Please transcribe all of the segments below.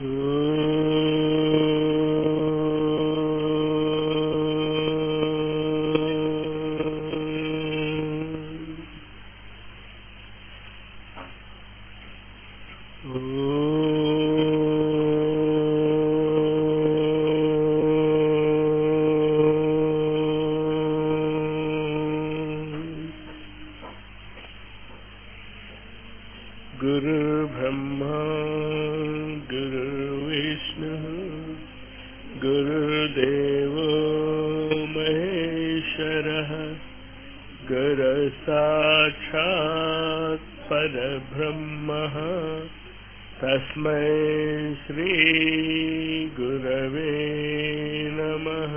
गुरु ब्रह्मा गुरु विष्णु गुरुदेवो महेश्वरः गुरु साक्षात् परब्रह्मः तस्मै श्री गुरवे नमः।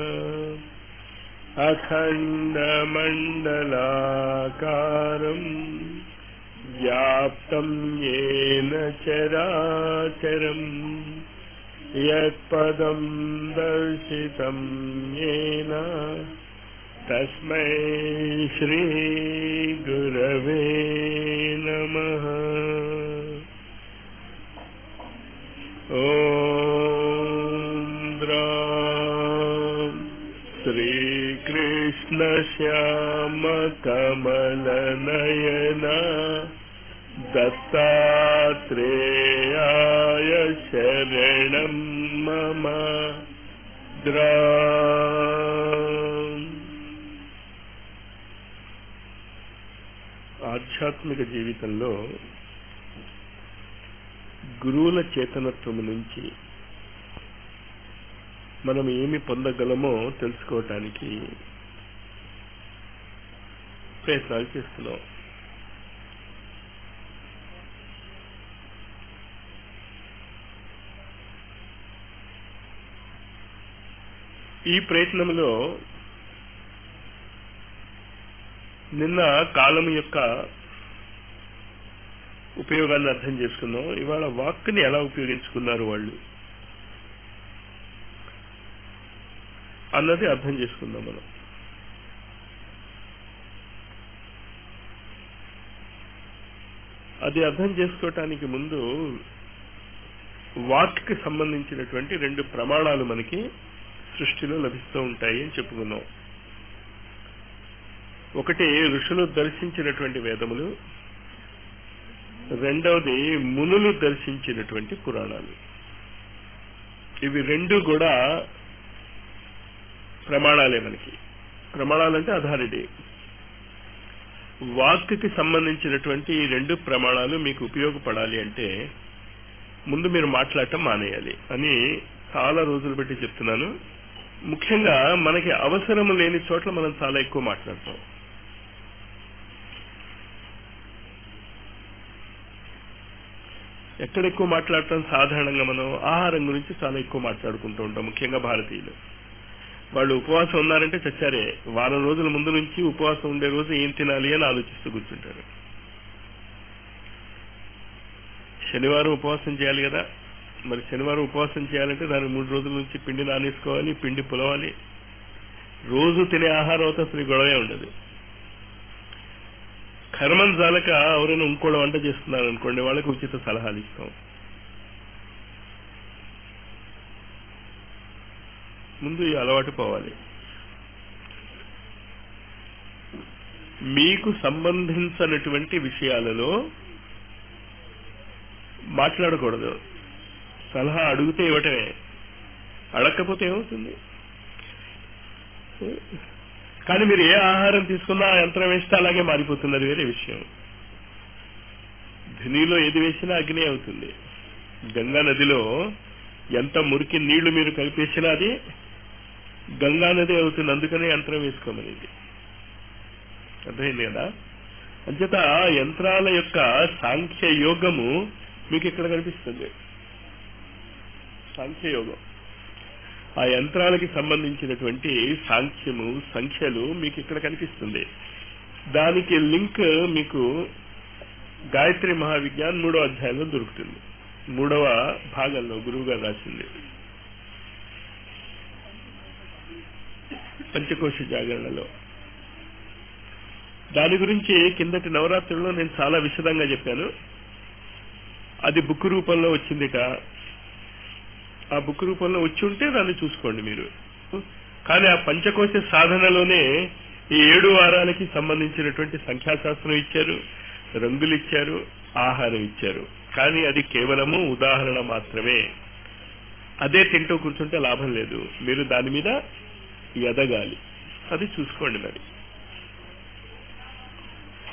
अखण्डमण्डलाकारम् व्याप्तं येन चराचरम् यत्पदं दर्शितं येन तस्मै श्री गुरवे नमः। ॐ द्रां श्रीकृष्ण श्यामकमलनयना दत्तात्रेयाय शरणं मम। ఆధ్యాత్మిక జీవితంలో గురువుల చేతనత్వం నుంచి మనం ఏమి పొందగలమో తెలుసుకోవటానికి ప్రయత్నాలు చేస్తున్నాం. ఈ ప్రయత్నంలో నిన్న కాలం యొక్క ఉపయోగాన్ని అర్థం చేసుకున్నాం. ఇవాళ వాక్ని ఎలా ఉపయోగించుకున్నారు వాళ్ళు అన్నది అర్థం చేసుకుందాం మనం. అది అర్థం చేసుకోవటానికి ముందు వాక్కి సంబంధించినటువంటి రెండు ప్రమాణాలు మనకి సృష్టిలో లభిస్తూ ఉంటాయి అని చెప్పుకున్నాం. ఒకటి ఋషులు దర్శించినటువంటి వేదములు, రెండవది మునులు దర్శించినటువంటి పురాణాలు. ఇవి రెండు కూడా ప్రమాణాలే మనకి. ప్రమాణాలంటే అథారిటీ. వాక్కి సంబంధించినటువంటి ఈ రెండు ప్రమాణాలు మీకు ఉపయోగపడాలి అంటే ముందు మీరు మాట్లాడటం మానేయాలి అని చాలా రోజులు బట్టి చెప్తున్నాను. ముఖ్యంగా మనకి అవసరం లేని చోట్ల మనం చాలా ఎక్కువ మాట్లాడతాం. ఎక్కడ ఎక్కువ మాట్లాడటం? సాధారణంగా మనం ఆహారం గురించి చాలా ఎక్కువ మాట్లాడుకుంటూ ఉంటాం. ముఖ్యంగా భారతీయులు వాళ్ళు ఉపవాసం ఉన్నారంటే చచ్చారే. వారం రోజుల ముందు నుంచి ఉపవాసం ఉండే రోజు ఏం తినాలి అని ఆలోచిస్తూ కూర్చుంటారు. శనివారం ఉపవాసం చేయాలి కదా, మరి శనివారం ఉపవాసం చేయాలంటే దానికి 3 రోజుల నుంచి పిండి నానేసుకోవాలి, పిండి పులవాలి. రోజు తినే ఆహారం అయితే అసలు గొడవే ఉండదు. కర్మం జాలక ఎవరైనా ఇంకోళ్ళ వంట చేస్తున్నారు అనుకోండి, వాళ్ళకి ఉచిత సలహాలు ఇస్తాం. ముందు ఈ అలవాటు పోవాలి. మీకు సంబంధించినటువంటి విషయాలలో మాట్లాడకూడదు. సలహా అడిగితే ఇవ్వటమే, అడగకపోతే ఏమవుతుంది? కానీ మీరు ఏ ఆహారం తీసుకున్నా యంత్రం వేస్తే అలాగే మారిపోతుంది, అది వేరే విషయం. ధనిలో ఏది వేసినా అగ్ని అవుతుంది. గంగా నదిలో ఎంత మురికి నీళ్లు మీరు కలిపేసినా అది గంగా నది అవుతుంది. అందుకనే యంత్రం వేసుకోమనేది. అర్థమైంది కదా? అంచేత యంత్రాల యొక్క సాంఖ్య యోగము మీకు ఇక్కడ కనిపిస్తుంది. సాంఖ్యయోగం, ఆ యంత్రాలకి సంబంధించినటువంటి సాంఖ్యము, సంఖ్యలు మీకు ఇక్కడ కనిపిస్తుంది. దానికి లింక్ మీకు గాయత్రి మహావిజ్ఞాన్ 3వ అధ్యాయంలో దొరుకుతుంది. 3వ భాగంలో గురువు గారు రాసింది పంచకోశ జాగరణలో. దాని గురించి కిందటి నవరాత్రుల్లో నేను చాలా విశదంగా చెప్పాను. అది బుక్ రూపంలో వచ్చిందిట. ఆ బుక్ రూపంలో వచ్చి ఉంటే దాన్ని చూసుకోండి మీరు. కానీ ఆ పంచకోశ సాధనలోనే ఈ 7 వారాలకి సంబంధించినటువంటి సంఖ్యాశాస్త్రం ఇచ్చారు, రంగులు ఇచ్చారు, ఆహారం ఇచ్చారు. కానీ అది కేవలము ఉదాహరణ మాత్రమే. అదే తింటూ కూర్చుంటే లాభం లేదు. మీరు దాని మీద ఎదగాలి. అది చూసుకోండి మరి.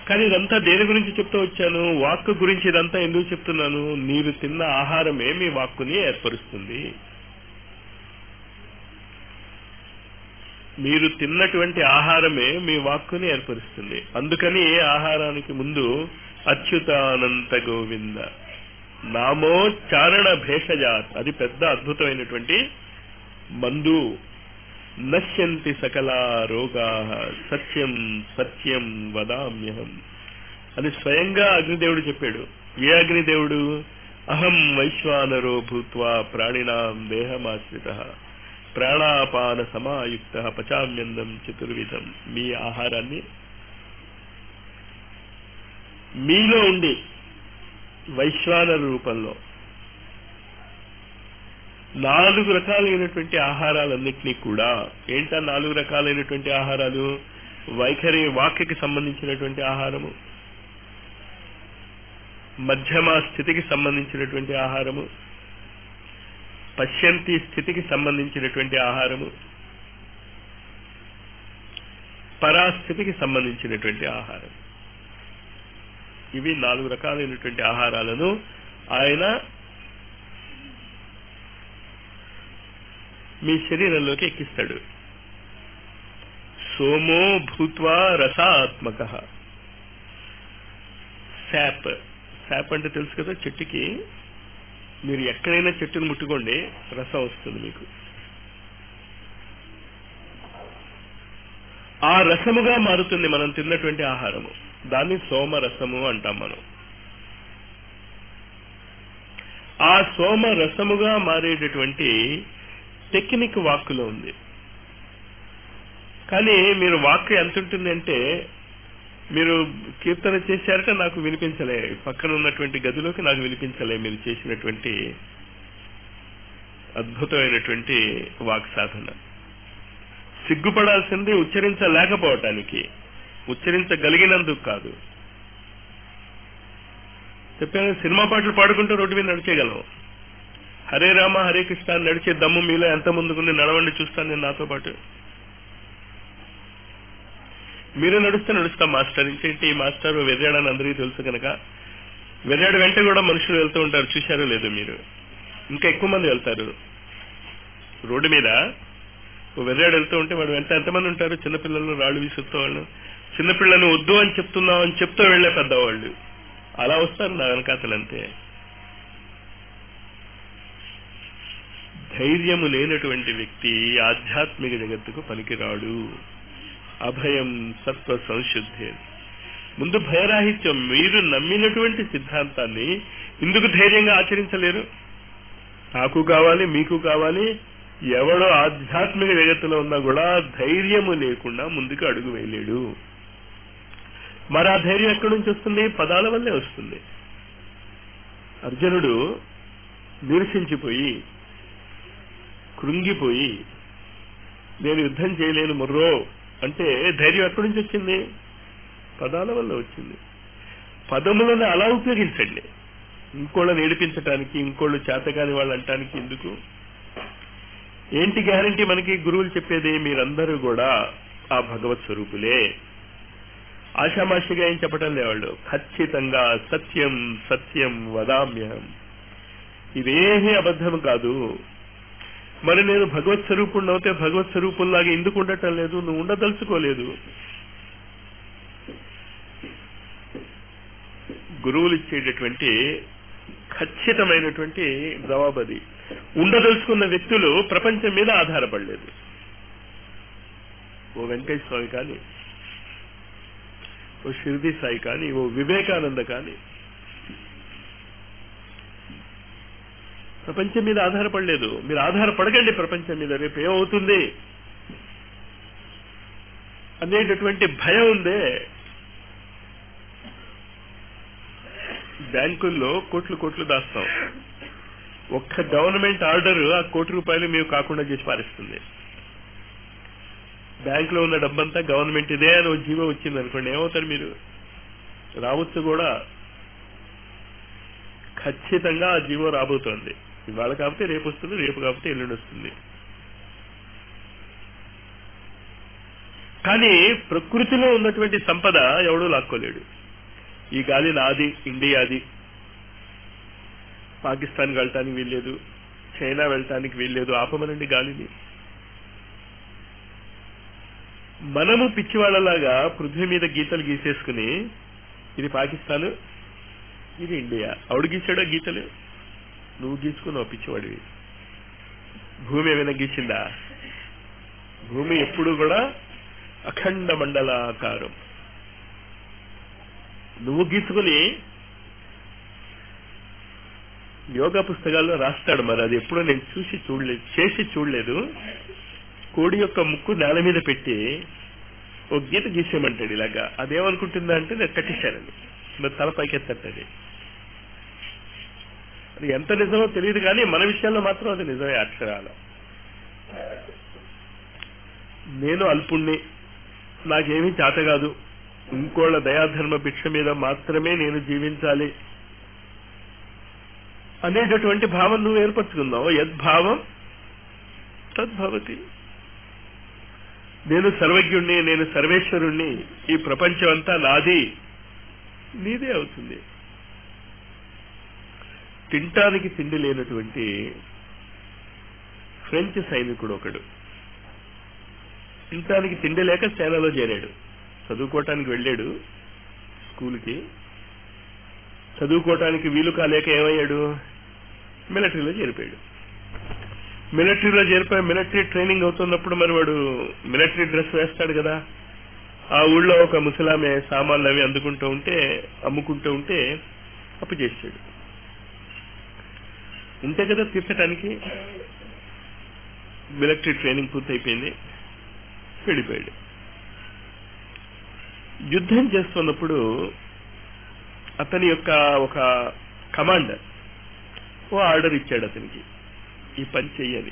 కానీ ఇదంతా దేని గురించి చెప్తూ వచ్చాను? వాక్కు గురించి ఇదంతా ఎందుకు చెప్తున్నాను? మీరు తిన్న ఆహారమే మీ వాక్కుని ఏర్పరుస్తుంది. మీరు తిన్నటువంటి ఆహారమే మీ వాక్కుని ఏర్పరుస్తుంది. అందుకని ఏ ఆహారానికి ముందు అచ్యుతానంత గోవింద నామోచ్చారణ భేషజాత్, అది పెద్ద అద్భుతమైనటువంటి మందు. నశ్యంతి సకల రోగా సత్యం సత్యం వదామ్యహం అని స్వయంగా అగ్నిదేవుడు చెప్పాడు. ఏ అగ్నిదేవుడు? అహం వైశ్వానరో భూత్వా ప్రాణినాం దేహమాశ్రితః ప్రాణాపాన సమాయుక్తః పచామ్యందం చతుర్విధం. మీ ఆహారాన్ని మీలో ఉండి వైశ్వానర రూపంలో 4 రకాలైనటువంటి ఆహారాలన్నింటినీ కూడా, ఏంటా 4 రకాలైనటువంటి ఆహారాలు? వైఖరి వాక్యకి సంబంధించినటువంటి ఆహారము, మధ్యమ స్థితికి సంబంధించినటువంటి ఆహారము, పశ్యంతి స్థితికి సంబంధించినటువంటి ఆహారము, పరాస్థితికి సంబంధించినటువంటి ఆహారం. ఇవి 4 రకాలైనటువంటి ఆహారాలను ఆయన మీ శరీరంలోకి ఎక్కిస్తాడు. సోమో భూత్వా రసాత్మక. శాప్, శాప్ అంటే తెలుసు కదా, చెట్టుకి మీరు ఎక్కడైనా చెట్టును ముట్టుకోండి రసం వస్తుంది మీకు. ఆ రసముగా మారుతుంది మనం తిన్నటువంటి ఆహారము. దాన్ని సోమరసము అంటాం మనం. ఆ సోమరసముగా మారేటటువంటి టెక్నిక్ వాక్కులో ఉంది. కానీ మీరు వాక్కు ఎంత ఉంటుంది అంటే, మీరు కీర్తన చేశారట నాకు వినిపించలే, పక్కన ఉన్నటువంటి గదిలోకి నాకు వినిపించలే మీరు చేసినటువంటి అద్భుతమైనటువంటి వాక్ సాధన. సిగ్గుపడాల్సింది ఉచ్చరించలేకపోవటానికి, ఉచ్చరించగలిగినందుకు కాదు. చెప్పాను, సినిమా పాటలు పాడుకుంటూ రోడ్డు మీద నడిచేయగలం. హరే రామ హరే కృష్ణ అని నడిచే దమ్ము మీలో ఎంత ముందుకుంది? నడవండి, చూస్తాను నేను నాతో పాటు. మీరే నడుస్తాం మాస్టర్. ఇంకేంటి ఈ మాస్టర్ వెర్రాడని అందరికీ తెలుసు కనుక వెర్రాడు వెంట కూడా మనుషులు వెళ్తూ ఉంటారు, చూశారో లేదో మీరు. ఇంకా ఎక్కువ మంది వెళ్తారు రోడ్డు మీద. వెర్రాడు వెళ్తూ ఉంటే వాడు వెంట ఎంతమంది ఉంటారు? చిన్నపిల్లలు, రాళ్ళు విసురుతూ వాళ్ళు, చిన్నపిల్లలను వద్దు అని చెప్తున్నాం అని చెప్తూ వెళ్లే పెద్దవాళ్ళు అలా వస్తారు నా వెనకాతలంతే. ధైర్యము లేనటువంటి వ్యక్తి ఆధ్యాత్మిక జగత్తుకు పనికిరాడు. అభయం సత్వ సంశుద్ధి. ముందు భయరాహిత్యం. మీరు నమ్మినటువంటి సిద్ధాంతాన్ని ఎందుకు ధైర్యంగా ఆచరించలేరు? నాకు కావాలి, మీకు కావాలి. ఎవడో ఆధ్యాత్మిక జగత్తులో ఉన్నా కూడా ధైర్యము లేకుండా ముందుకు అడుగు వేయలేడు. మరి ఆ ధైర్యం ఎక్కడి నుంచి వస్తుంది? పదాల వల్లే వస్తుంది. అర్జునుడు నిరసించిపోయి, కృంగిపోయి, నేను యుద్ధం చేయలేను ముర్రో అంటే ధైర్యం ఎక్కడి నుంచి వచ్చింది? పదాల వల్ల వచ్చింది. పదములను అలా ఉపయోగించండి. ఇంకోళ్ళని ఏడిపించటానికి, ఇంకోళ్ళు చేతకాని వాళ్ళు అంటానికి ఎందుకు? ఏంటి గ్యారంటీ మనకి? గురువులు చెప్పేది మీరందరూ కూడా ఆ భగవత్ స్వరూపులే. ఆషామాషిగా ఏం చెప్పటం లేవాళ్ళు. ఖచ్చితంగా సత్యం సత్యం వదామ్యహం. ఇదేమీ అబద్ధం కాదు. మరి నేను భగవత్ స్వరూపుణ్ణి అవుతే భగవత్ స్వరూపుల్లాగా ఎందుకు ఉండటం లేదు? నువ్వు ఉండదలుచుకోలేదు. గురువులు ఇచ్చేటటువంటి ఖచ్చితమైనటువంటి జవాబది. ఉండదలుచుకున్న వ్యక్తులు ప్రపంచం మీద ఆధారపడలేదు. ఓ వెంకటేశ్వర స్వామి కానీ, ఓ షిర్డీ సాయి కానీ, ఓ వివేకానంద కానీ ప్రపంచం మీద ఆధారపడలేదు. మీరు ఆధారపడకండి ప్రపంచం మీద. రేపు ఏమవుతుంది అనేటటువంటి భయం ఉందే. బ్యాంకుల్లో కోట్లు కోట్లు దాస్తాం. ఒక్క గవర్నమెంట్ ఆర్డర్ ఆ ₹1,00,00,000 మీకు కాకుండా చేసి పారిస్తుంది. బ్యాంకులో ఉన్న డబ్బంతా గవర్నమెంట్ ఇదే అని ఒక జీవో వచ్చింది అనుకోండి, ఏమవుతారు మీరు? రావచ్చు కూడా. ఖచ్చితంగా ఆ జీవో రాబోతోంది. ఇవాళ కాబట్టి రేపు వస్తుంది, రేపు కాబట్టి ఎల్లుండి వస్తుంది. కానీ ప్రకృతిలో ఉన్నటువంటి సంపద ఎవడూ లాక్కోలేడు. ఈ గాలి నాది, ఇండియాది. పాకిస్తాన్కి వెళ్ళటానికి వీల్లేదు, చైనా వెళ్ళటానికి వీల్లేదు, ఆపమనండి గాలిని. మనము పిచ్చివాళ్లలాగా పృథ్వీ మీద గీతలు గీసేసుకుని ఇది పాకిస్తాన్, ఇది ఇండియా. ఆవిడ గీసాడో గీతలు? నువ్వు గీసుకున్నావు పిచ్చివాడివి. భూమి ఏమైనా గీసిందా? భూమి ఎప్పుడు కూడా అఖండ మండలాకారం. నువ్వు గీసుకుని యోగా పుస్తకాల్లో రాస్తాడు. మరి అది ఎప్పుడో నేను చేసి చూడలేదు. కోడి యొక్క ముక్కు నేల మీద పెట్టి ఓ గీత గీసేయమంటాడు ఇలాగా. అదేమనుకుంటుందా అంటే నేను కట్టేశానని. మరి తల పైకెత్తది. అది ఎంత నిజమో తెలియదు కానీ మన విషయాల్లో మాత్రం అది నిజమే అక్షరాల. నేను అల్పుణ్ణి, నాకేమీ చేత కాదు, ఇంకోళ్ళ దయాధర్మ భిక్ష మీద మాత్రమే నేను జీవించాలి అనేటటువంటి భావం నువ్వు ఏర్పరచుకున్నావు. యద్భావం తద్భవతి. నేను సర్వజ్ఞుణ్ణి, నేను సర్వేశ్వరుణ్ణి, ఈ ప్రపంచం అంతా నాది, నీదే అవుతుంది. తింటానికి తిండి లేనటువంటి ఫ్రెంచ్ సైనికుడు ఒకడు తింటానికి తిండి లేక సేనలో చేరాడు. చదువుకోవటానికి వెళ్ళాడు స్కూల్కి. చదువుకోవటానికి వీలు కాలేక ఏమయ్యాడు? మిలిటరీలో చేరిపోయాడు. మిలిటరీలో చేరిపోయి మిలిటరీ ట్రైనింగ్ అవుతున్నప్పుడు మరి వాడు మిలిటరీ డ్రెస్ వేస్తాడు కదా. ఆ ఊళ్ళో ఒక ముసలామె సామాన్లు అవి అమ్ముకుంటూ ఉంటే అప్పు చేశాడు. ఉంటే కదా తీర్చడానికి. మిలిటరీ ట్రైనింగ్ పూర్తయిపోయింది, వెళ్ళిపోయాడు. యుద్ధం చేస్తున్నప్పుడు అతని యొక్క ఒక కమాండర్ ఓ ఆర్డర్ ఇచ్చాడు అతనికి, ఈ పని చెయ్యాలి.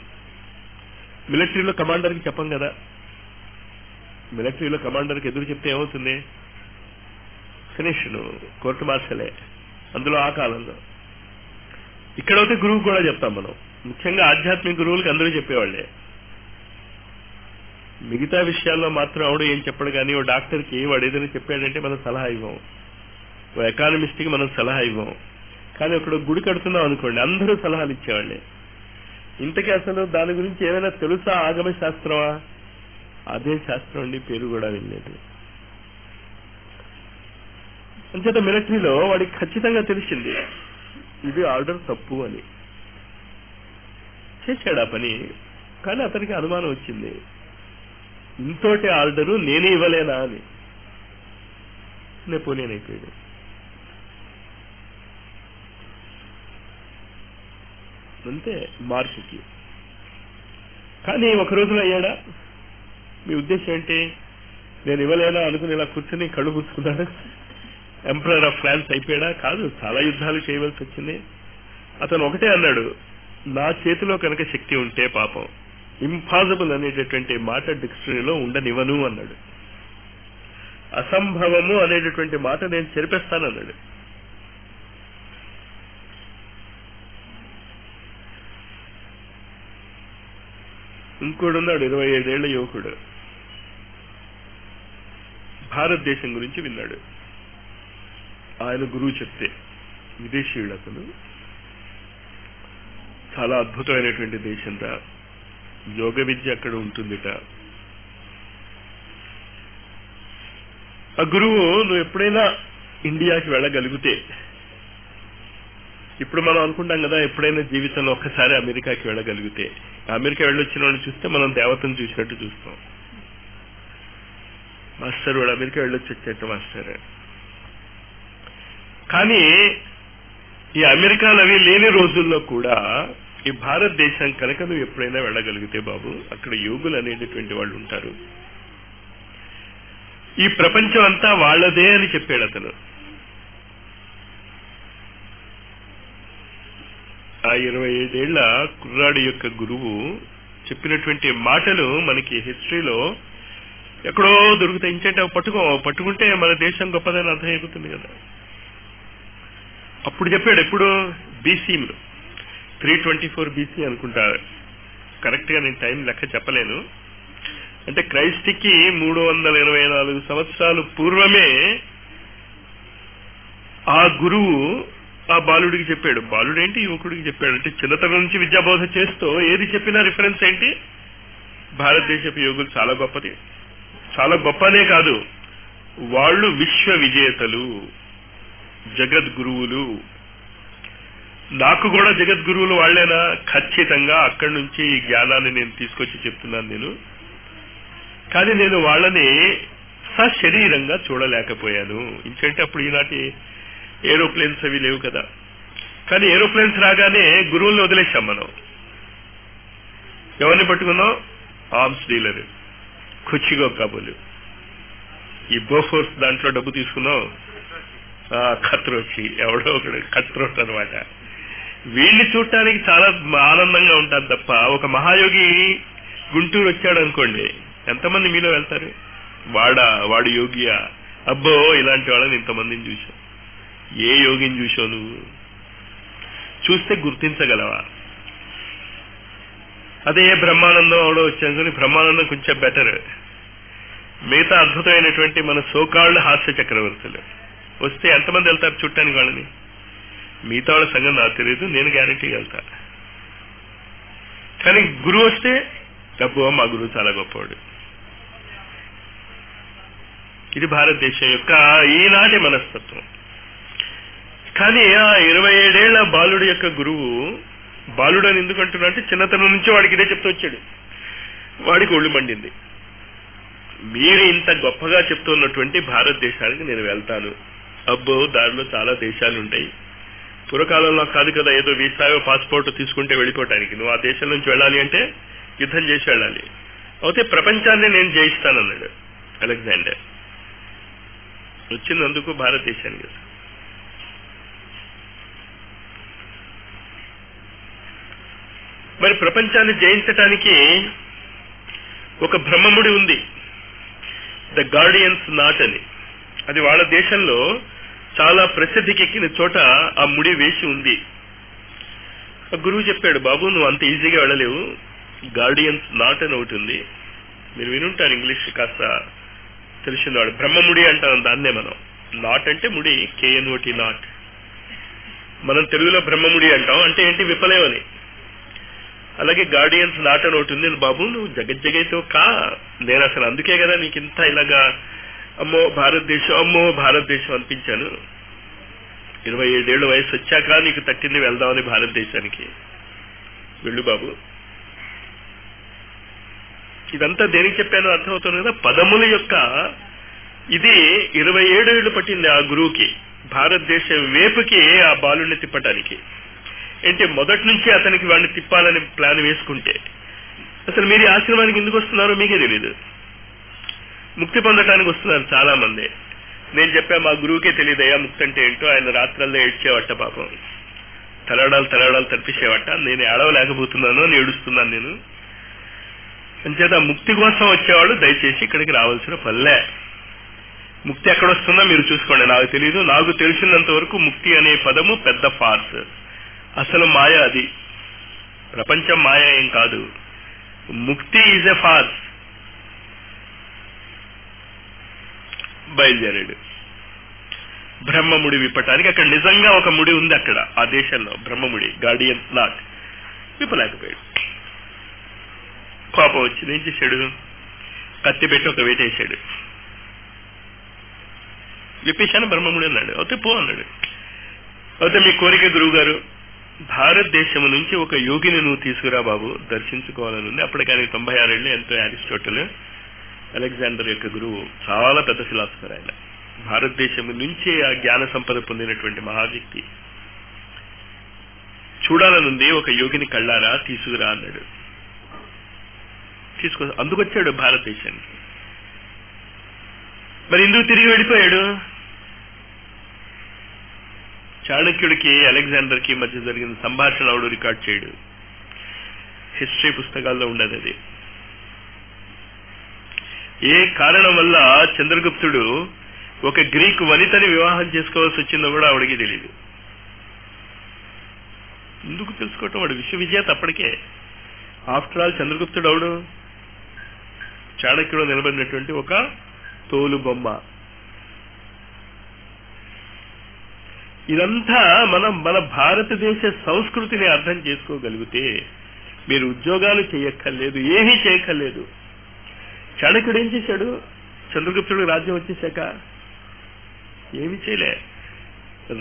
మిలిటరీలో కమాండర్కి చెప్పం కదా. మిలిటరీలో కమాండర్కి ఎదురు చెప్తే ఏమవుతుంది? ఫినిష్, కోర్టు మార్షలే. అందులో ఆ కాలంలో. ఇక్కడైతే గురువు కూడా చెప్తాం మనం. ముఖ్యంగా ఆధ్యాత్మిక గురువులకి అందరూ చెప్పేవాళ్లే. మిగతా విషయాల్లో మాత్రం ఆవిడ ఏం చెప్పడు. కానీ ఓ డాక్టర్కి వాడు ఏదైనా చెప్పాడంటే మనం సలహా ఇవ్వం, ఓ ఎకానమిస్ట్కి మనం సలహా ఇవ్వం. కానీ అక్కడ గుడి కడుతున్నాం అనుకోండి, అందరూ సలహాలు ఇచ్చేవాళ్లే. ఇంతకీ అసలు దాని గురించి ఏమైనా తెలుసా? ఆగమ శాస్త్రమా? అదే శాస్త్రం అండి, పేరు కూడా వినలేదు. అంచేత మిలిటరీలో వాడికి ఖచ్చితంగా తెలిసింది ఇది ఆర్డర్ తప్పు అని. చేశాడు ఆ పని. కానీ అతనికి అనుమానం వచ్చింది, ఇంతోటి ఆర్డరు నేనే ఇవ్వలేనా అని. నెపోలియన్ అయిపోయాడు. అంతే మార్పుకి. కానీ ఒక రోజులో అయ్యాడా? మీ ఉద్దేశం ఏంటి? నేను ఇవ్వలేనా అనుకుని ఇలా కూర్చొని కళ్ళు పూసుకున్నాడు, ఎంపరర్ ఆఫ్ ఫ్రాన్స్ అయిపోయాడా? కాదు, చాలా యుద్ధాలు చేయవలసి వచ్చింది. అతను ఒకటే అన్నాడు, నా చేతిలో కనుక శక్తి ఉంటే పాపం ఇంపాసిబుల్ అనేటటువంటి మాట డిక్షనరీలో ఉండనివ్వను అన్నాడు. అసంభవము అనేటటువంటి మాట నేను చెరిపేస్తానన్నాడు. ఇంకోడున్నాడు 25 ఏళ్ల యువకుడు, భారతదేశం గురించి విన్నాడు. ఆయన గురువు చెప్తే, విదేశీయుడు అతను, చాలా అద్భుతమైనటువంటి దేశంట, యోగ విద్య అక్కడ ఉంటుందిట. ఆ గురువు, నువ్వు ఎప్పుడైనా ఇండియాకి వెళ్ళగలిగితే, ఇప్పుడు మనం అనుకుంటాం కదా ఎప్పుడైనా జీవితంలో ఒక్కసారి అమెరికాకి వెళ్ళగలిగితే, అమెరికా వెళ్ళొచ్చిన వాళ్ళని చూస్తే మనం దేవతను చూసినట్టు చూస్తాం. మాస్టర్ వాడు అమెరికా వెళ్ళొచ్చి వచ్చేట మాస్టర్. కానీ ఈ అమెరికాలు అవి లేని రోజుల్లో కూడా ఈ భారతదేశం కనుక నువ్వు ఎప్పుడైనా వెళ్ళగలిగితే బాబు, అక్కడ యోగులు అనేటటువంటి వాళ్ళు ఉంటారు, ఈ ప్రపంచం అంతా వాళ్ళదే అని చెప్పాడు అతను. ఆ 25 ఏళ్ల కుర్రాడి యొక్క గురువు చెప్పినటువంటి మాటలు మనకి హిస్టరీలో ఎక్కడో దొరుకుతాయి. ఇంకేంటే పట్టుకుంటే మన దేశం గొప్పదని అర్థం అయిపోతుంది కదా. అప్పుడు చెప్పాడు, ఎప్పుడు బీసీలో 324 బీసీ అనుకుంటా, కరెక్ట్ గా నేను టైం లెక్క చెప్పలేను. అంటే క్రైస్ట్కి 324 సంవత్సరాలు పూర్వమే ఆ గురువు ఆ బాలుడికి చెప్పాడు. బాలుడేంటి యువకుడికి చెప్పాడు. అంటే చిన్నతనం నుంచి విద్యాబోధ చేస్తూ ఏది చెప్పినా రిఫరెన్స్ ఏంటి, భారతదేశపు యోగులు చాలా గొప్పది, చాలా గొప్పనే కాదు, వాళ్ళు విశ్వ విజేతలు, జగద్గురువులు. నాకు కూడా జగద్గురువులు వాళ్లేనా? ఖచ్చితంగా అక్కడి నుంచి ఈ జ్ఞానాన్ని నేను తీసుకొచ్చి చెప్తున్నాను నేను. కానీ నేను వాళ్ళని సశరీరంగా చూడలేకపోయాను. ఇంకంటే అప్పుడు ఈనాటి ఏరోప్లేన్స్ అవి లేవు కదా. కానీ ఏరోప్లేన్స్ రాగానే గురువుల్ని వదిలేశాం మనం. ఎవరిని పట్టుకున్నాం? ఆర్మ్స్ డీలర్, కుచిగో కాబోలు. ఈ బోఫోర్స్ దాంట్లో డబ్బు తీసుకున్నాం, ఖత్రోచి, ఎవడో ఒకడు ఖత్రోట్ అనమాట. వీళ్ళని చూడటానికి చాలా ఆనందంగా ఉంటారు తప్ప, ఒక మహాయోగి గుంటూరు వచ్చాడు అనుకోండి, ఎంతమంది మీలో వెళ్తారు? వాడు యోగియా? అబ్బో, ఇలాంటి వాళ్ళని ఇంతమందిని చూశావు. ఏ యోగిని చూసావు నువ్వు? చూస్తే గుర్తించగలవా? అదే బ్రహ్మానందం అవడో వచ్చాను. బ్రహ్మానందం కొంచెం బెటర్. మిగతా అద్భుతమైనటువంటి మన సోకాళ్ళు హాస్య చక్రవర్తులు వస్తే ఎంతమంది వెళ్తారు చూడటానికి వాళ్ళని? మిగతా వాళ్ళ సంగతి నాకు తెలియదు, నేను గ్యారంటీగా వెళ్తా. కానీ గురువు వస్తే డబ్బు, మా గురువు చాలా గొప్పవాడు. ఇది భారతదేశం యొక్క ఈనాటి మనస్తత్వం. కానీ ఆ 27 ఏళ్ల బాలుడి యొక్క గురువు, బాలుడు అని ఎందుకంటున్నా అంటే చిన్నతనం నుంచి వాడికి ఇదే చెప్తూ వచ్చాడు. వాడికి ఒళ్ళు మండింది. మీరు ఇంత గొప్పగా చెప్తున్నటువంటి భారతదేశానికి నేను వెళ్తాను. అబ్బో, దారిలో చాలా దేశాలు ఉంటాయి. పూర్వకాలంలో కాదు కదా, ఏదో వీసాయో పాస్పోర్ట్ తీసుకుంటే వెళ్ళిపోవటానికి. నువ్వు ఆ దేశం నుంచి వెళ్ళాలి అంటే యుద్ధం చేసి వెళ్ళాలి. అయితే ప్రపంచాన్ని నేను జయిస్తానన్నాడు అలెగ్జాండర్. వచ్చినందుకు భారతదేశానికి. మరి ప్రపంచాన్ని జయించటానికి ఒక బ్రహ్మముడి ఉంది, ద గార్డియన్స్ నాట్ అని. అది వాళ్ళ దేశంలో చాలా ప్రసిద్ధికి ఎక్కిన చోట ఆ ముడి వేసి ఉంది. ఆ గురువు చెప్పాడు, బాబు నువ్వు అంత ఈజీగా వెళ్ళలేవు, గార్డియన్స్ నాట్ అని ఒకటి ఉంది. మీరు వినుంటారు, ఇంగ్లీష్ కాస్త తెలిసినవాడు. బ్రహ్మముడి అంటాం దాన్నే మనం. నాట్ అంటే ముడి, KNOT నాట్. మనం తెలుగులో బ్రహ్మముడి అంటాం. అంటే ఏంటి? విఫలేమని. అలాగే గార్డియన్స్ నాట్ అని ఒకటి ఉంది. బాబు నువ్వు జగజ్జగైతో కా, నేను అసలు అందుకే కదా నీకు ఇంత ఇలాగా అమ్మో భారతదేశం అనిపించాను. 27 ఏళ్ళ వయసు వచ్చాక నీకు తట్టింది వెళ్దామని భారతదేశానికి. వెళ్ళు బాబు. ఇదంతా దేనికి చెప్పానో అర్థమవుతుంది కదా. పదముల యొక్క ఇది 27 ఏళ్లు పట్టింది ఆ గురువుకి భారతదేశం వేపుకి ఆ బాలుని తిప్పటానికి. అంటే మొదటి నుంచి అతనికి వాడిని తిప్పాలని ప్లాన్ వేసుకుంటే, అసలు మీరు ఈ ఆశ్రమానికి ఎందుకు వస్తున్నారో మీకే తెలీదు. ముక్తి పొందటానికి వస్తున్నారు చాలా మంది. నేను చెప్పా, మా గురువుకే తెలియదయ్యా ముక్తి అంటే ఏంటో. ఆయన రాత్రల్లో ఏడ్చేవట్ట పాపం, తలడాలు తప్పించేవట్ట. నేను ఏడవలేకపోతున్నాను అని ఏడుస్తున్నాను నేను. అంచేత ముక్తి కోసం వచ్చేవాళ్ళు దయచేసి ఇక్కడికి రావాల్సిన పల్లె. ముక్తి ఎక్కడొస్తుందో మీరు చూసుకోండి, నాకు తెలీదు. నాకు తెలిసినంత వరకు ముక్తి అనే పదము పెద్ద ఫార్స్. అసలు మాయ అది, ప్రపంచం మాయ ఏం కాదు. ముక్తి ఈజ్ ఎ ఫార్స్. బయలుదేరాడు బ్రహ్మముడి విప్పటానికి. అక్కడ నిజంగా ఒక ముడి ఉంది అక్కడ ఆ దేశంలో, బ్రహ్మముడి, గార్డియన్ నాట్. విప్పలేకపోయాడు. కోపం వచ్చింది. ఏం చేశాడు? కత్తి పెట్టి ఒక వేటేశాడు. విప్పేశాను బ్రహ్మముడి అన్నాడు. అయితే పో అన్నాడు. అయితే మీ కోరిక గురువు గారు, భారతదేశం నుంచి ఒక యోగిని నువ్వు తీసుకురా బాబు, దర్శించుకోవాలని ఉంది. అప్పటికి ఆయనకి 96 ఏళ్ళు ఎంతో. అరిస్టాటిల్, అలెగ్జాండర్ యొక్క గురువు, చాలా పెద్ద ఫిలాసఫర్ ఆయన. భారతదేశం నుంచి ఆ జ్ఞాన సంపద పొందినటువంటి మహావ్యక్తి. చూడాలనుంది, ఒక యోగిని కళ్ళారా తీసుకురా అన్నాడు. అందుకొచ్చాడు భారతదేశానికి. మరి ఎందుకు తిరిగి వెళ్ళిపోయాడు? చాణక్యుడికి అలెగ్జాండర్కి మధ్య జరిగిన సంభాషణ ఆవిడ రికార్డ్ చేయడు. హిస్టరీ పుస్తకాల్లో ఉండదు అది. ఏ కారణం వల్ల చంద్రగుప్తుడు ఒక గ్రీకు వనితని వివాహం చేసుకోవాల్సి వచ్చిందో కూడా ఆవిడికి తెలియదు. ఎందుకు తెలుసుకోవటం? వాడు విశ్వవిజేత అప్పటికే. ఆఫ్టర్ ఆల్ చంద్రగుప్తుడు అవడు చాణక్యుడు నిలబడినటువంటి ఒక తోలు బొమ్మ. ఇదంతా మన భారతదేశ సంస్కృతిని అర్థం చేసుకోగలిగితే మీరు ఉద్యోగాలు చేయక్కర్లేదు, ఏమీ చేయక్కర్లేదు. చాణక్యుడు ఏం చేశాడు? చంద్రగుప్తుడు రాజ్యం వచ్చేశాక ఏమి చేయలే.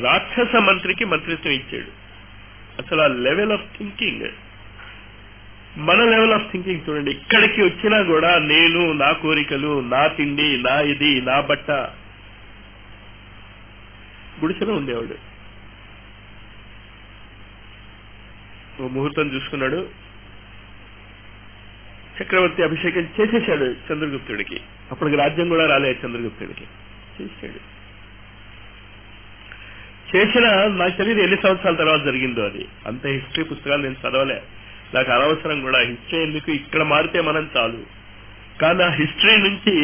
రాక్షస మంత్రికి మంత్రిత్వం ఇచ్చాడు. అసలు ఆ లెవెల్ ఆఫ్ థింకింగ్, మన లెవెల్ ఆఫ్ థింకింగ్ చూడండి. ఇక్కడికి వచ్చినా కూడా నేను, నా కోరికలు, నా తిండి, నా ఇది, నా బట్ట. గుడిసెలో ఉండేవాడు. ఓ ముహూర్తం చూసుకున్నాడు, చక్రవర్తి అభిషేకం చేసేశాడు చంద్రగుప్తుడికి. అప్పటికి రాజ్యం కూడా రాలేదు చంద్రగుప్తుడికి. చేశాడు. చేసిన నాకు తెలియదు ఎన్ని సంవత్సరాల తర్వాత జరిగిందో అది. అంత హిస్టరీ పుస్తకాలు నేను చదవలే, నాకు అనవసరం కూడా. హిస్టరీ ఎందుకు, ఇక్కడ మారితే మనం చాలు. కానీ ఆ హిస్టరీ నుంచి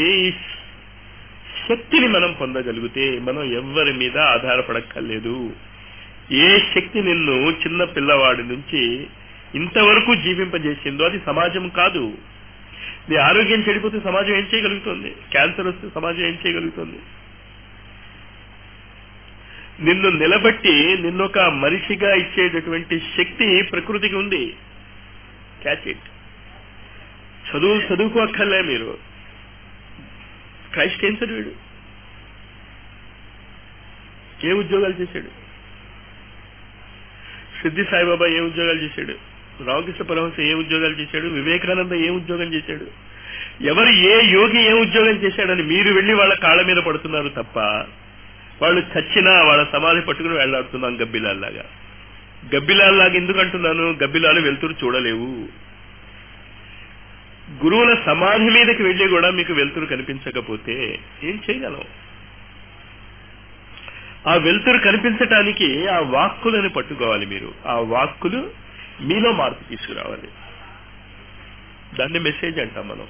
శక్తిని మనం పొందగలిగితే మనం ఎవరి మీద ఆధారపడక్కర్లేదు. ఏ శక్తి నిన్ను చిన్న పిల్లవాడి నుంచి ఇంతవరకు జీవింపజేసిందో అది సమాజం కాదు. నీ ఆరోగ్యం చెడిపోతే సమాజం ఏం చేయగలుగుతుంది? క్యాన్సర్ వస్తే సమాజం ఏం చేయగలుగుతుంది? నిన్ను నిలబట్టి నిన్నొక మనిషిగా ఇచ్చేటటువంటి శక్తి ప్రకృతికి ఉంది. Catch it. చదువుకోక్కర్లే మీరు. క్రైస్ట్ ఏం చదివాడు? ఏ ఉద్యోగాలు చేశాడు? సిద్ధి సాయిబాబా ఏ ఉద్యోగాలు చేశాడు? రామకృష్ణ పరమహంస ఏ ఉద్యోగాలు చేశాడు? వివేకానంద ఏ ఉద్యోగం చేశాడు? ఎవరు ఏ యోగి ఏ ఉద్యోగం చేశాడని మీరు వెళ్ళి వాళ్ళ కాళ్ళ మీద పడుతున్నారు తప్ప, వాళ్ళు చచ్చినా వాళ్ళ సమాధి పట్టుకుని వెళ్లాడుతున్నాం గబ్బిలాల్లాగా. గబ్బిలాల్లాగా ఎందుకు అంటున్నాను? గబ్బిలాలు వెలుతురు చూడలేవు. గురువుల సమాధి మీదకి వెళ్ళి కూడా మీకు వెలుతురు కనిపించకపోతే ఏం చేయగలం? ఆ వెలుతురు కనిపించటానికి ఆ వాక్కులను పట్టుకోవాలి మీరు. ఆ వాక్కులు మీలో మార్పు తీసుకురావాలి. దాన్ని మెసేజ్ అంటాం మనం.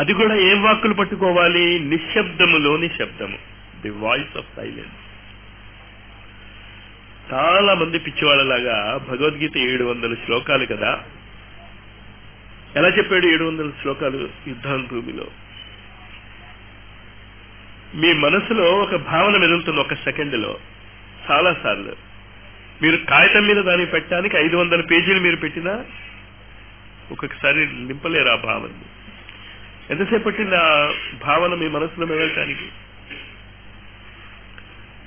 అది కూడా ఏం వాక్కులు పట్టుకోవాలి? నిశ్శబ్దములోని శబ్దము, ది వాయిస్ ఆఫ్ సైలెన్స్. చాలా మంది పిచ్చివాళ్ళలాగా భగవద్గీత 700 శ్లోకాలు కదా. ఎలా చెప్పాడు 700 శ్లోకాలు? యుద్ధం భూమిలో మీ మనసులో ఒక భావన మెదులుతుంది ఒక సెకండ్లో. చాలా సార్లు మీరు కాగితం మీద దాన్ని పెట్టడానికి 500 పేజీలు మీరు పెట్టినా ఒక్కొక్కసారి నింపలేరు ఆ భావనని. ఎంతసేపు పట్టింది ఆ భావన మీ మనసులో మెదలటానికి?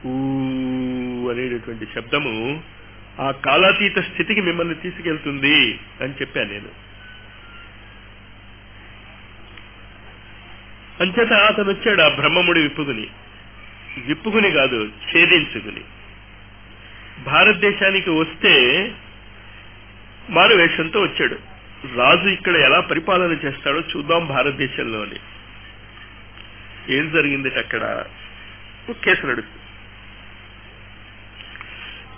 ఊ అనేటటువంటి శబ్దము ఆ కాలాతీత స్థితికి మిమ్మల్ని తీసుకెళ్తుంది అని చెప్పాను నేను. అంచేత అతను వచ్చాడు ఆ బ్రహ్మముడి విప్పుకుని కాదు, ఛేదించుకుని. భారతదేశానికి వస్తే మారువేషంతో వచ్చాడు. రాజు ఇక్కడ ఎలా పరిపాలన చేస్తాడో చూద్దాం భారతదేశంలోని. ఏం జరిగింది అక్కడ? కేసు నడుస్తుంది.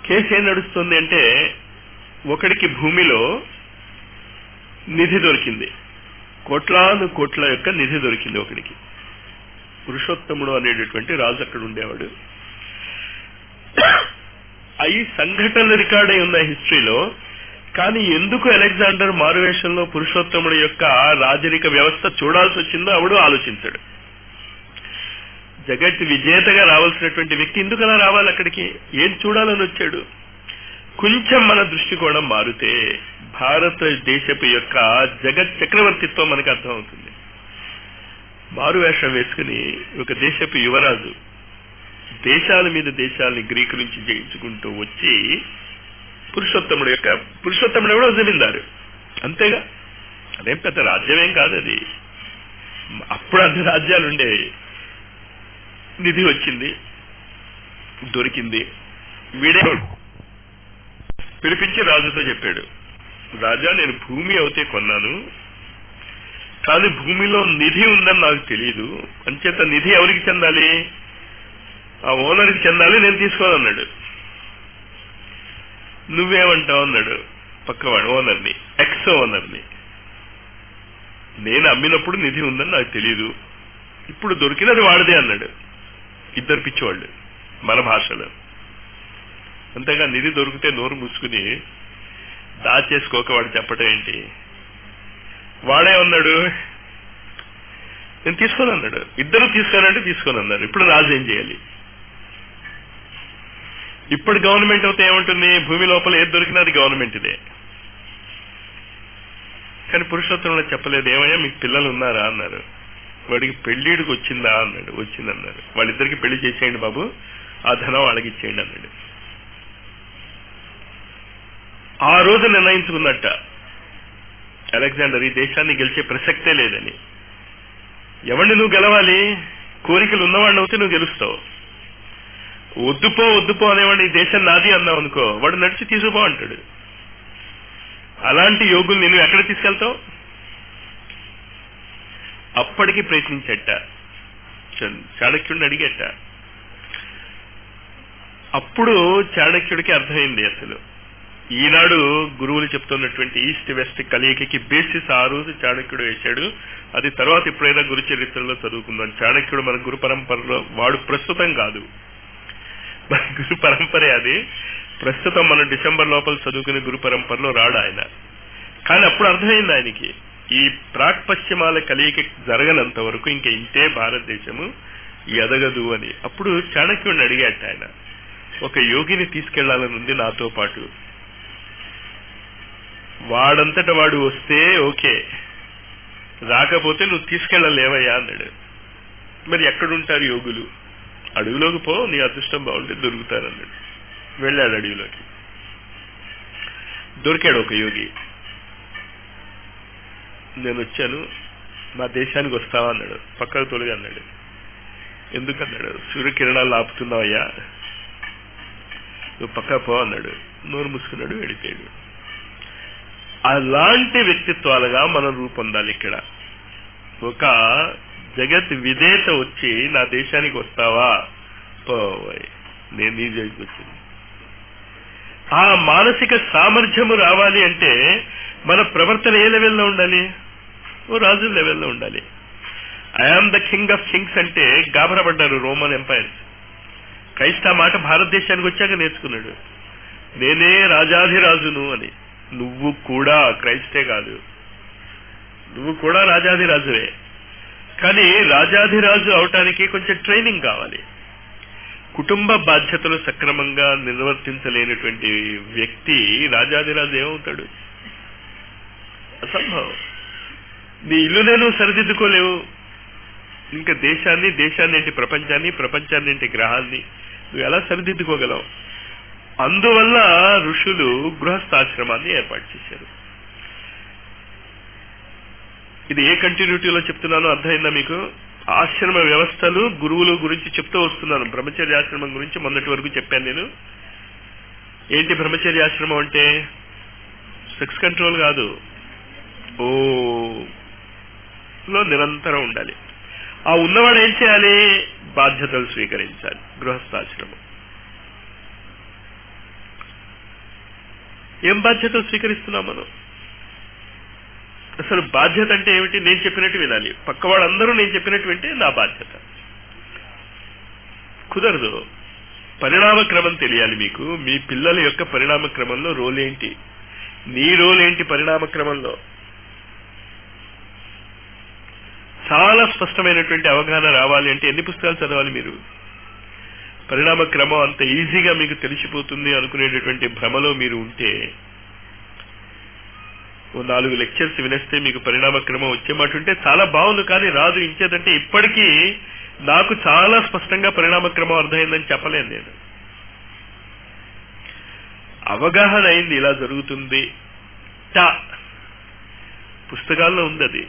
కేసు ఏం నడుస్తుంది అంటే, ఒకడికి భూమిలో నిధి దొరికింది, కోట్లాను కోట్ల యొక్క నిధి దొరికింది ఒకడికి. పురుషోత్తముడు అనేటటువంటి రాజు అక్కడ ఉండేవాడు. అవి సంఘటనలు రికార్డ్ అయి ఉన్నాయి హిస్టరీలో. కానీ ఎందుకు అలెగ్జాండర్ మారువేషంలో పురుషోత్తముడి యొక్క రాజరిక వ్యవస్థ చూడాల్సి వచ్చిందో ఆవిడ ఆలోచించాడు. జగత్ విజేతగా రావాల్సినటువంటి వ్యక్తి ఎందుకు అలా రావాలి అక్కడికి? ఏం చూడాలని వచ్చాడు? కొంచెం మన దృష్టికోణం మారితే భారతదేశపు యొక్క జగత్ చక్రవర్తిత్వం మనకు అర్థమవుతుంది. మారువేషం వేసుకుని ఒక దేశపు యువరాజు దేశాల మీద దేశాలని గ్రీకు నుంచి జయించుకుంటూ వచ్చి పురుషోత్తముడు కూడా జమీందారు, అంతేగా. అదేం పెద్ద రాజ్యమేం కాదు అది. అప్పుడు అన్ని రాజ్యాలు ఉండేవి. నిధి వచ్చింది, దొరికింది. వీడే పిలిపించి రాజుతో చెప్పాడు, రాజా నేను భూమి అవుతే కొన్నాను, కానీ భూమిలో నిధి ఉందని నాకు తెలియదు. అంచేత నిధి ఎవరికి చెందాలి? ఆ ఓనర్కి చెందాలి, నేను తీసుకోవాలన్నాడు. నువ్వేమంటావు అన్నాడు పక్కవాడు ఓనర్ని, ఎక్స్ ఓనర్ని. నేను అమ్మినప్పుడు నిధి ఉందని నాకు తెలియదు, ఇప్పుడు దొరికినది వాడిదే అన్నాడు. ఇద్దరు పిచ్చివాళ్ళు మన భాషలో. అంతేగా నిధి దొరికితే నోరు మూసుకుని దాచేసుకోక వాడు చెప్పటం ఏంటి? వాడే ఉన్నాడు నేను తీసుకొని అన్నాడు, ఇద్దరు తీసుకోనంటే తీసుకొని అన్నారు. ఇప్పుడు రాజు ఏం చేయాలి? ఇప్పుడు గవర్నమెంట్ అయితే ఏముంటుంది? భూమి లోపల ఏది దొరికినా అది గవర్నమెంట్దే. కానీ పురుషోత్తమంలో చెప్పలేదు. ఏమయ్యా మీకు పిల్లలు ఉన్నారా అన్నారు. వాడికి పెళ్లిడికి వచ్చిందా అన్నాడు. వచ్చిందన్నారు. వాళ్ళిద్దరికి పెళ్లి చేసేయండి బాబు, ఆ ధనం వాళ్ళకి ఇచ్చేయండి అన్నాడు. ఆ రోజు నిర్ణయించుకున్నట్ట అలెగ్జాండర్ ఈ దేశాన్ని గెలిచే ప్రసక్తే లేదని. ఎవరిని నువ్వు గెలవాలి? కోరికలు ఉన్నవాడిని అవుతే నువ్వు గెలుస్తావు. వద్దుపో అనేవాడిని ఈ దేశం నాది అన్నావు అనుకో, వాడు నడిచి తీసుకుపో అంటాడు. అలాంటి యోగులు నేను ఎక్కడ తీసుకెళ్తావు? అప్పటికి ప్రయత్నించట. చాణక్యుడిని అడిగట. అప్పుడు చాణక్యుడికి అర్థమైంది అసలు ఈనాడు గురువులు చెప్తున్నటువంటి ఈస్ట్ వెస్ట్ కలయికకి బేసిస్ ఆ రోజు చాణక్యుడు వేశాడు. అది తర్వాత ఎప్పుడైనా గురు చరిత్రలో చదువుకుందాం. చాణక్యుడు మన గురు పరంపరలో వాడు ప్రస్తుతం కాదు, మన గురు పరంపరే అది. ప్రస్తుతం మనం డిసెంబర్ లోపల చదువుకునే గురు పరంపరలో రాడు ఆయన. కానీ అప్పుడు అర్థమైంది ఆయనకి ఈ ప్రాక్ పశ్చిమాల కలయిక జరగనంత వరకు ఇంకా ఇంతే భారతదేశము ఎదగదు అని. అప్పుడు చాణక్యుడిని అడిగాట ఆయన, ఒక యోగిని తీసుకెళ్లాలని ఉంది నాతో పాటు, వాడంతట వాడు వస్తే ఓకే, రాకపోతే నువ్వు తీసుకెళ్ళలేవయ్యా అన్నాడు. మరి ఎక్కడుంటారు యోగులు? అడవిలోకి పో, నీ అదృష్టం బాగుంటే దొరుకుతారన్నాడు. వెళ్ళాడు అడవిలోకి. దొరికాడు ఒక యోగి. నేను వచ్చాను, మా దేశానికి వస్తావా అన్నాడు. పక్కకు తొలగి అన్నాడు. ఎందుకన్నాడు? సూర్యకిరణాలు ఆపుతున్నావయ్యా, నువ్వు పక్క పో అన్నాడు. నోరు మూసుకున్నాడు, వెళ్ళిపోయాడు. అలాంటి వ్యక్తిత్వాలుగా మనం రూపొందాలి. ఇక్కడ ఒక జగత్ విధేత వచ్చి నా దేశానికి వస్తావా, పోయ్ నేను నీ జగత్కి వచ్చింది. ఆ మానసిక సామర్థ్యము రావాలి అంటే మన ప్రవర్తన ఏ లెవెల్లో ఉండాలి? ఓ రాజు లెవెల్లో ఉండాలి. I am the king of Kings అంటే గాబరపడ్డారు రోమన్ ఎంపైర్. క్రైస్త మాట భారతదేశానికి వచ్చాక నేర్చుకున్నాడు. నేనే రాజాధిరాజును అని. నువ్వు కూడా క్రైస్తే కాదు, నువ్వు కూడా రాజాధిరాజువే. కానీ రాజాధిరాజు అవటానికి కొంచెం ట్రైనింగ్ కావాలి. కుటుంబ బాధ్యతలు సక్రమంగా నిర్వర్తించలేనటువంటి వ్యక్తి రాజాధిరాజు ఏమవుతాడు? అసంభవం. నీ ఇల్లునే నువ్వు సరిదిద్దుకోలేవు, ఇంకా దేశాన్ని ఏంటి ప్రపంచాన్ని ఏంటి గ్రహాన్ని నువ్వు ఎలా సరిదిద్దుకోగలవు? అందువల్ల ఋషులు గృహస్థాశ్రమాన్ని ఏర్పాటు చేశారు. ఇది ఏ కంటిన్యూటీలో చెప్తున్నానో అర్థమైందా మీకు? ఆశ్రమ వ్యవస్థలు గురువుల గురించి చెప్తూ వస్తున్నాను. బ్రహ్మచర్యాశ్రమం గురించి మొన్నటి వరకు చెప్పాను నేను. ఏంటి బ్రహ్మచర్యాశ్రమం అంటే? సెక్స్ కంట్రోల్ కాదు, లో నిరంతరం ఉండాలి. ఆ ఉన్నవాడు ఏం చేయాలి? బాధ్యతలు స్వీకరించాలి. గృహస్థాశ్రమం ఏం బాధ్యతలు స్వీకరిస్తున్నాం మనం? అసలు బాధ్యత అంటే ఏమిటి? నేను చెప్పినట్టు వినాలి. పక్క వాళ్ళందరూ నేను చెప్పినట్టు వింటే నా బాధ్యత. కుదరదు. పరిణామ క్రమం తెలియాలి మీకు. మీ పిల్లల యొక్క పరిణామ క్రమంలో రోల్ ఏంటి, నీ రోల్ ఏంటి పరిణామ క్రమంలో? చాలా స్పష్టమైనటువంటి అవగాహన రావాలి అంటే ఎన్ని పుస్తకాలు చదవాలి మీరు? పరిణామ క్రమం అంత ఈజీగా మీకు తెలిసిపోతుంది అనుకునేటటువంటి భ్రమలో మీరు ఉంటే ఓ 4 లెక్చర్స్ వినేస్తే మీకు పరిణామ క్రమం వచ్చే మాట ఉంటే చాలా బాగుంది. కానీ రాదు. ఇంచేదంటే ఇప్పటికీ నాకు చాలా స్పష్టంగా పరిణామ క్రమం అర్థమైందని చెప్పలేను నేను. అవగాహన అయింది, ఇలా జరుగుతుంది. పుస్తకాల్లో ఉంది అది.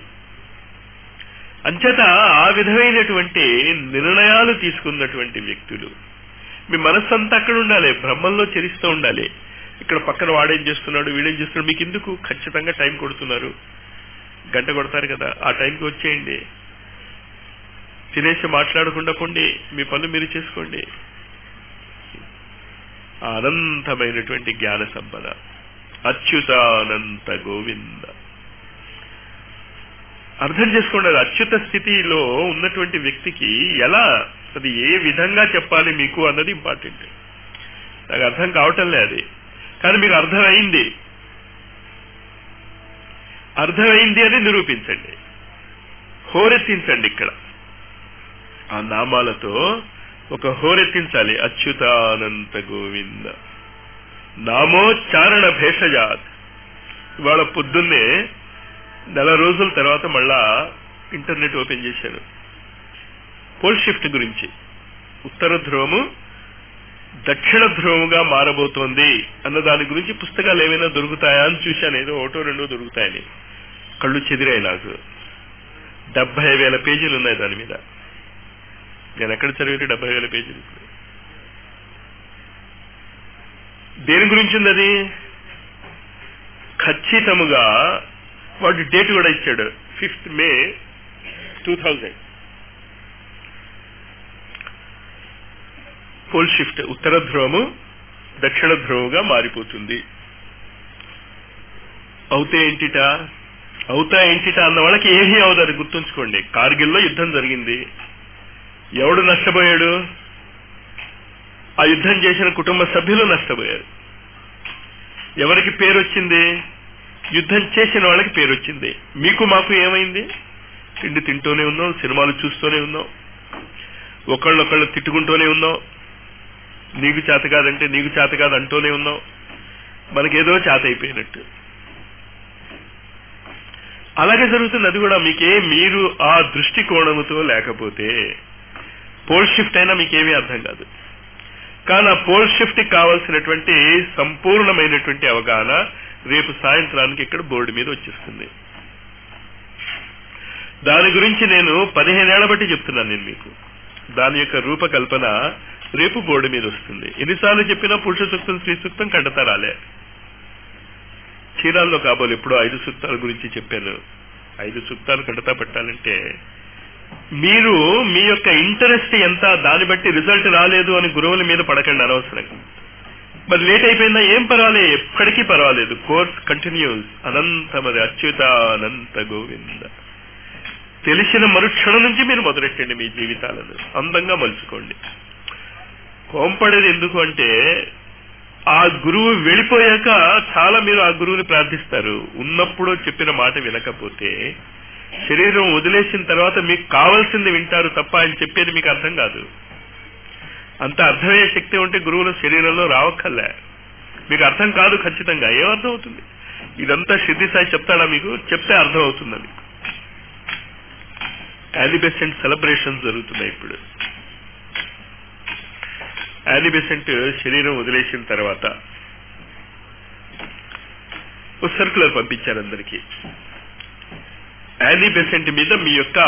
అంచేత ఆ విధమైనటువంటి నిర్ణయాలు తీసుకున్నటువంటి వ్యక్తులు మీ మనస్సంతా అక్కడ ఉండాలి, బ్రహ్మంలో చరిస్తూ ఉండాలి. ఇక్కడ పక్కన వాడేం చేస్తున్నాడు, వీడేం చేస్తున్నాడు మీకు ఎందుకు? ఖచ్చితంగా టైం కొడుతున్నారు, గంట కొడతారు కదా, ఆ టైంకి వచ్చేయండి. తినేసి మాట్లాడకుండా పోండి, మీ పనులు మీరు చేసుకోండి. ఆ అనంతమైనటువంటి జ్ఞాన సంపద. అచ్యుతానంత గోవింద. అర్థం చేసుకోండి, అది అచ్యుత స్థితిలో ఉన్నటువంటి వ్యక్తికి ఎలా, అది ఏ విధంగా చెప్పాలి మీకు అన్నది ఇంపార్టెంట్. నాకు అర్థం కావటం లేదు అది, కానీ మీకు అర్థమైంది అని నిరూపించండి, హోరెత్తించండి. ఇక్కడ ఆ నామాలతో ఒక హోరెత్తించాలి. అచ్యుతానంత గోవింద నామోచ్చారణ భేషజాత్. ఇవాళ పొద్దున్నే 4 రోజుల తర్వాత మళ్ళా ఇంటర్నెట్ ఓపెన్ చేశాను. పోల్ షిఫ్ట్ గురించి, ఉత్తర ధ్రువము దక్షిణ ధ్రువముగా మారబోతోంది అన్న దాని గురించి పుస్తకాలు ఏమైనా దొరుకుతాయా అని చూశాను. ఏదో 1-2 దొరుకుతాయని కళ్ళు చెదిరాయి నాకు. 70,000 పేజీలు ఉన్నాయి దాని మీద. నేను ఎక్కడ చదివితే 70,000 పేజీలు. దేని గురించి ఉంది అది? ఖచ్చితముగా వాడు డేట్ కూడా ఇచ్చాడు, 5th May 2000. పోల్ షిఫ్ట్, ఉత్తర ధ్రువము దక్షిణ ధ్రువముగా మారిపోతుంది. అవుతా ఏంటిట అన్న వాళ్ళకి ఏమీ అవదని గుర్తుంచుకోండి. కార్గిల్లో యుద్ధం జరిగింది. ఎవడు నష్టపోయాడు? ఆ యుద్ధం చేసిన కుటుంబ సభ్యులు నష్టపోయారు. ఎవరికి పేరు వచ్చింది? యుద్ధం చేసిన వాళ్ళకి పేరు వచ్చింది. మీకు మాకు ఏమైంది? తిండి తింటూనే ఉన్నాం, సినిమాలు చూస్తూనే ఉన్నాం, ఒకళ్ళొకళ్ళు తిట్టుకుంటూనే ఉన్నాం, నీకు చేత కాదంటే నీకు చేత కాదు అంటూనే ఉన్నాం, మనకేదో చేత అయిపోయినట్టు. అలాగే జరుగుతుంది అది కూడా. మీరు ఆ దృష్టికోణముతో లేకపోతే పోల్ షిఫ్ట్ అయినా మీకేమీ అర్థం కాదు. కానీ ఆ పోల్ షిఫ్ట్ కావాల్సినటువంటి సంపూర్ణమైనటువంటి అవగాహన రేపు సాయంత్రానికి ఇక్కడ బోర్డు మీద వచ్చేస్తుంది. దాని గురించి నేను 15 ఏళ్ల బట్టి చెప్తున్నాను నేను మీకు. దాని యొక్క రూపకల్పన రేపు బోర్డు మీద వస్తుంది. ఎన్నిసార్లు చెప్పినా పురుష సూక్తం స్త్రీ సూక్తం కంటతా రాలే. చీరాల్లో కాబోలు ఎప్పుడో 5 సూక్తాల గురించి చెప్పాను. 5 సూక్తాలు కంటతా పెట్టాలంటే మీరు మీ యొక్క ఇంట్రెస్ట్ ఎంత, దాన్ని బట్టి రిజల్ట్ రాలేదు అని గురువుల మీద పడకండి అనవసరంగా. మరి లేట్ అయిపోయిందా ఏం పర్వాలేదు, ఎప్పటికీ పర్వాలేదు. Course continues. అనంతమది అచ్యుతానంత గోవింద. తెలిసిన మరుక్షణం నుంచి మీరు మొదలెట్టండి మీ జీవితాలను, అందంగా మలుచుకోండి. కోంపడేది ఎందుకు అంటే ఆ గురువు వెళ్ళిపోయాక చాలా మీరు ఆ గురువుని ప్రార్థిస్తారు. ఉన్నప్పుడు చెప్పిన మాట వినకపోతే శరీరం వదిలేసిన తర్వాత మీకు కావాల్సింది వింటారు తప్ప ఆయన చెప్పేది మీకు అర్థం కాదు. అంత అర్థమయ్యే శక్తి ఉంటే గురువుల శరీరంలో రావక్కర్లే. మీకు అర్థం కాదు ఖచ్చితంగా. ఏమర్థం అవుతుంది? ఇదంతా సిద్ధి సాయి చెప్తాడా మీకు? చెప్తే అర్థం అవుతుందా మీకు? యానిబెసెంట్ సెలబ్రేషన్స్ జరుగుతున్నాయి ఇప్పుడు. యానిబెసెంట్ శరీరం వదిలేసిన తర్వాత ఒక సర్కులర్ పంపించారు అందరికీ. యానిబెసెంట్ మీద మీ యొక్క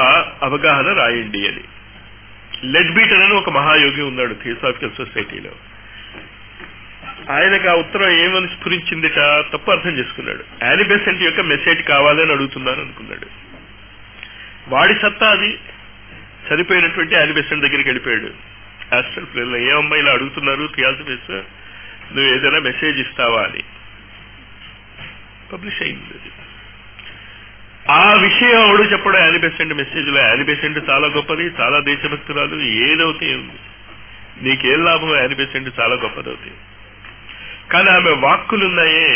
అవగాహన రాయండి అని. లెడ్బీటర్ అని ఒక మహాయోగి ఉన్నాడు థియోసాఫికల్ సొసైటీలో. ఆయనకు ఆ ఉత్తరం ఏమని స్ఫురించిందిట, తప్పు అర్థం చేసుకున్నాడు. యానిబెసెంట్ యొక్క మెసేజ్ కావాలని అడుగుతున్నాను అనుకున్నాడు. వాడి సత్తా అది. చనిపోయినటువంటి యానిబెసెంట్ దగ్గరికి వెళ్ళిపోయాడు. ఆస్ట్రల్ ప్లేన్లో ఏ అమ్మాయిలా అడుగుతున్నారు థియాసఫిస్, నువ్వు ఏదైనా మెసేజ్ ఇస్తావా అని. పబ్లిష్ అయింది అది. ఆ విషయం ఎవడు చెప్పడం యానిబెసెంట్ మెసేజ్లో. యానిబెసెంట్ చాలా గొప్పది, చాలా దేశభక్తురాలు, ఏదవుతే ఉంది, నీకేం లాభం? యానిబెసెంట్ చాలా గొప్పదవుతాయి. కానీ ఆమె వాక్కులున్నాయే,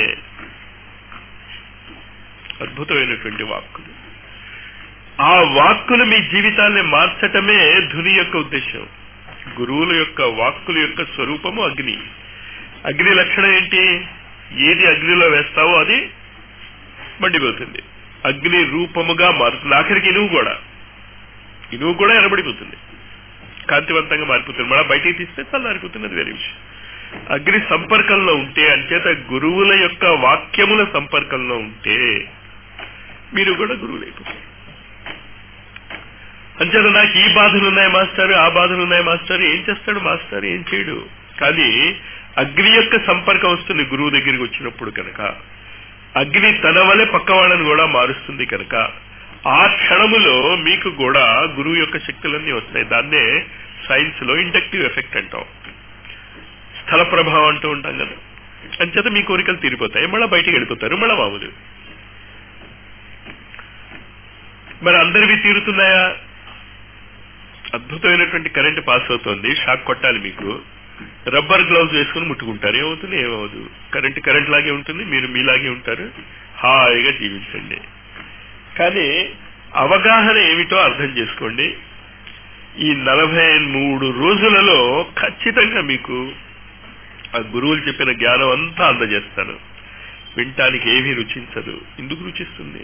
అద్భుతమైనటువంటి వాక్కులు. ఆ వాక్కులు మీ జీవితాన్ని మార్చటమే ధుని యొక్క ఉద్దేశం. గురువుల యొక్క వాక్కుల యొక్క స్వరూపము అగ్ని. అగ్ని లక్షణం ఏంటి? ఏది అగ్నిలో వేస్తావో అది మండిపోతుంది. అగ్ని రూపముగా మారుతుంది. ఆఖరికి ఇనువు కూడా ఎనబడిపోతుంది, కాంతివంతంగా మారిపోతుంది. మళ్ళీ బయటికి తీస్తే చల్లారిపోతుంది, అది వేరే విషయం. అగ్ని సంపర్కంలో ఉంటే, అంచేత గురువుల యొక్క వాక్యముల సంపర్కంలో ఉంటే మీరు కూడా గురువులైపోతారు. అంచేత నాకు ఈ బాధలు ఉన్నాయి మాస్టర్, ఆ బాధలు ఉన్నాయి మాస్టర్. ఏం చేస్తాడు మాస్టర్? ఏం చేయడు. కానీ అగ్ని యొక్క సంపర్కం వస్తుంది గురువు దగ్గరికి వచ్చినప్పుడు కనుక. అగ్ని తన వలె పక్కవాళ్ళని కూడా మారుస్తుంది కనుక ఆ క్షణములో మీకు కూడా గురువు యొక్క శక్తులన్నీ వస్తాయి. దాన్నే సైన్స్ లో ఇండక్టివ్ ఎఫెక్ట్ అంటాం. స్థల ప్రభావం అంటూ ఉంటాం కదా. అంచేత మీ కోరికలు తీరిపోతాయి, మళ్ళీ బయటికి వెళ్ళిపోతారు, మళ్ళీ మామూలు. మరి అందరివి తీరుతున్నాయా? అద్భుతమైనటువంటి కరెంట్ పాస్ అవుతోంది, షాక్ కొట్టాలి మీకు, రబ్బర్ గ్లౌజ్ వేసుకుని ముట్టుకుంటారు, ఏమవుతుంది? ఏమవుదు. కరెంట్ లాగే ఉంటుంది, మీరు మీలాగే ఉంటారు, హాయిగా జీవించండి. కానీ అవగాహన ఏమిటో అర్థం చేసుకోండి. ఈ 43 రోజులలో ఖచ్చితంగా మీకు ఆ గురువులు చెప్పిన జ్ఞానం అంతా అందజేస్తాను. వినటానికి ఏమీ రుచించదు. ఎందుకు రుచిస్తుంది?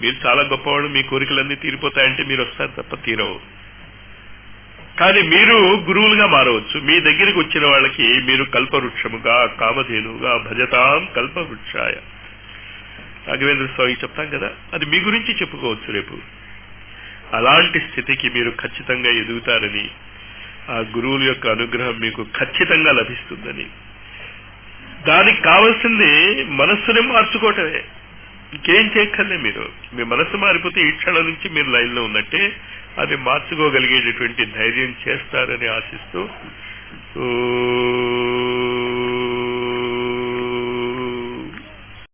మీరు చాలా గొప్పవాళ్ళు, మీ కోరికలన్నీ తీరిపోతాయంటే మీరు వస్తారు తప్ప తీరవు. కానీ మీరు గురువులుగా మారవచ్చు. మీ దగ్గరికి వచ్చిన వాళ్ళకి మీరు కల్పవృక్షముగా, కామధేనుగా భజతాం కల్పవృక్షాయ, రాఘవేంద్ర స్వామి చెప్తాం కదా, అది మీ గురించి చెప్పుకోవచ్చు రేపు. అలాంటి స్థితికి మీరు ఖచ్చితంగా ఎదుగుతారని, ఆ గురువుల యొక్క అనుగ్రహం మీకు ఖచ్చితంగా లభిస్తుందని. దానికి కావాల్సింది మనస్సుని మార్చుకోవటమే, ఇంకేం చేయక్కర్లే. మీరు మీ మనస్సు మారిపోతే ఈ క్షణం నుంచి మీరు లైన్లో ఉన్నట్టే. అది మార్చుకోగలిగేటటువంటి ధైర్యం చేస్తారని ఆశిస్తూ